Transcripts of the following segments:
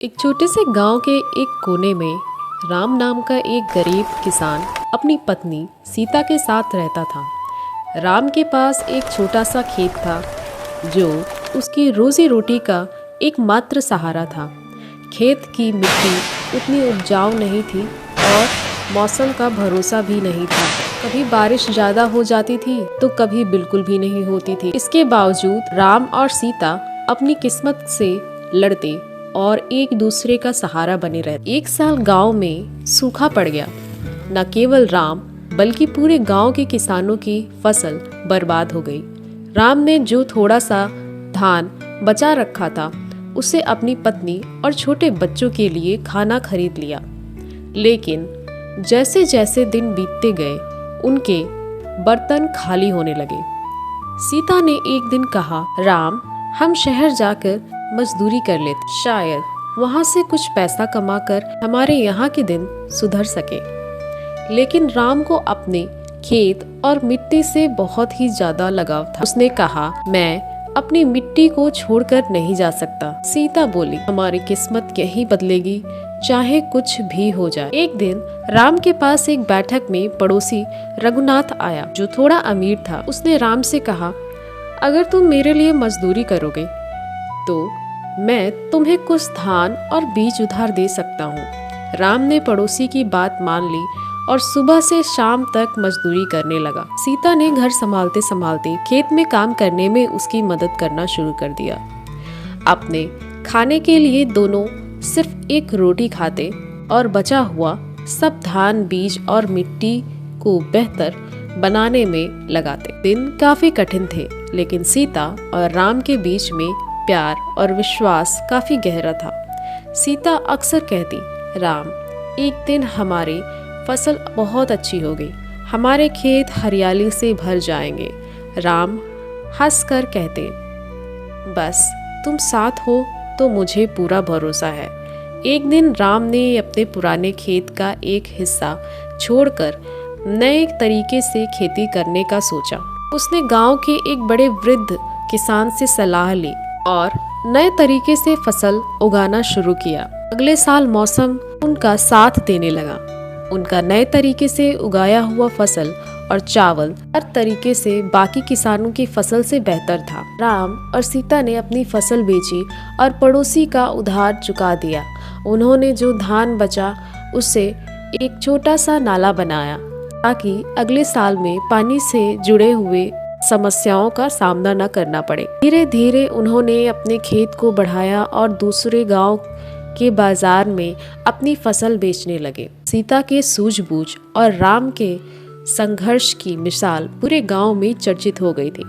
एक छोटे से गांव के एक कोने में राम नाम का एक गरीब किसान अपनी पत्नी सीता के साथ रहता था। राम के पास एक छोटा सा खेत था जो उसकी रोजी रोटी का एकमात्र सहारा था। खेत की मिट्टी उतनी उपजाऊ नहीं थी और मौसम का भरोसा भी नहीं था। कभी बारिश ज़्यादा हो जाती थी तो कभी बिल्कुल भी नहीं होती थी। इसके बावजूद राम और सीता अपनी किस्मत से लड़ते और एक दूसरे का सहारा बने रहते। एक साल गांव में सूखा पड़ गया। न केवल राम बल्कि पूरे गांव के किसानों की फसल बर्बाद हो गई। राम ने जो थोड़ा सा धान बचा रखा था उसे अपनी पत्नी और छोटे बच्चों के लिए खाना खरीद लिया। लेकिन जैसे जैसे दिन बीतते गए उनके बर्तन खाली होने लगे। सीता ने एक दिन कहा, राम, हम शहर जाकर मजदूरी कर लेते, शायद वहाँ से कुछ पैसा कमाकर हमारे यहाँ के दिन सुधर सके। लेकिन राम को अपने खेत और मिट्टी से बहुत ही ज्यादा लगाव था। उसने कहा, मैं अपनी मिट्टी को छोड़कर नहीं जा सकता। सीता बोली, हमारी किस्मत यही बदलेगी, चाहे कुछ भी हो जाए। एक दिन राम के पास एक बैठक में पड़ोसी रघुनाथ आया जो थोड़ा अमीर था। उसने राम से कहा, अगर तुम मेरे लिए मजदूरी करोगे तो मैं तुम्हें कुछ धान और बीज उधार दे सकता हूँ। राम ने पड़ोसी की बात मान ली और सुबह से शाम तक मजदूरी करने लगा। सीता ने घर संभालते संभालते खेत में काम करने में उसकी मदद करना शुरू कर दिया। अपने खाने के लिए दोनों सिर्फ एक रोटी खाते और बचा हुआ सब धान, बीज और मिट्टी को बेहतर बनाने में लगाते। दिन काफी कठिन थे, लेकिन सीता और राम के बीच में प्यार और विश्वास काफी गहरा था। सीता अक्सर कहती, राम, एक दिन हमारी फसल बहुत अच्छी होगी, हमारे खेत हरियाली से भर जाएंगे। राम हंसकर कहते, बस तुम साथ हो तो मुझे पूरा भरोसा है। एक दिन राम ने अपने पुराने खेत का एक हिस्सा छोड़कर नए तरीके से खेती करने का सोचा। उसने गांव के एक बड़े वृद्ध किसान से सलाह ली और नए तरीके से फसल उगाना शुरू किया। अगले साल मौसम उनका साथ देने लगा। उनका नए तरीके से उगाया हुआ फसल और चावल हर तरीके से बाकी किसानों की फसल से बेहतर था। राम और सीता ने अपनी फसल बेची और पड़ोसी का उधार चुका दिया। उन्होंने जो धान बचा उससे एक छोटा सा नाला बनाया ताकि अगले साल में पानी से जुड़े हुए समस्याओं का सामना न करना पड़े। धीरे धीरे उन्होंने अपने खेत को बढ़ाया और दूसरे गांव के बाजार में अपनी फसल बेचने लगे। सीता के सूझबूझ और राम के संघर्ष की मिसाल पूरे गांव में चर्चित हो गई थी।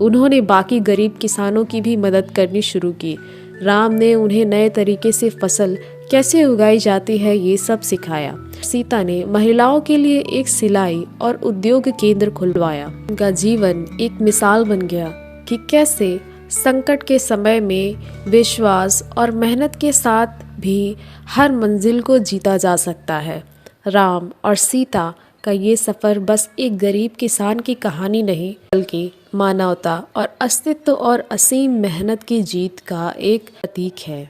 उन्होंने बाकी गरीब किसानों की भी मदद करनी शुरू की। राम ने उन्हें नए तरीके से फसल कैसे उगाई जाती है ये सब सिखाया। सीता ने महिलाओं के लिए एक सिलाई और उद्योग केंद्र खुलवाया। उनका जीवन एक मिसाल बन गया कि कैसे संकट के समय में विश्वास और मेहनत के साथ भी हर मंजिल को जीता जा सकता है। राम और सीता का ये सफ़र बस एक गरीब किसान की कहानी नहीं, बल्कि मानवता और अस्तित्व और असीम मेहनत की जीत का एक प्रतीक है।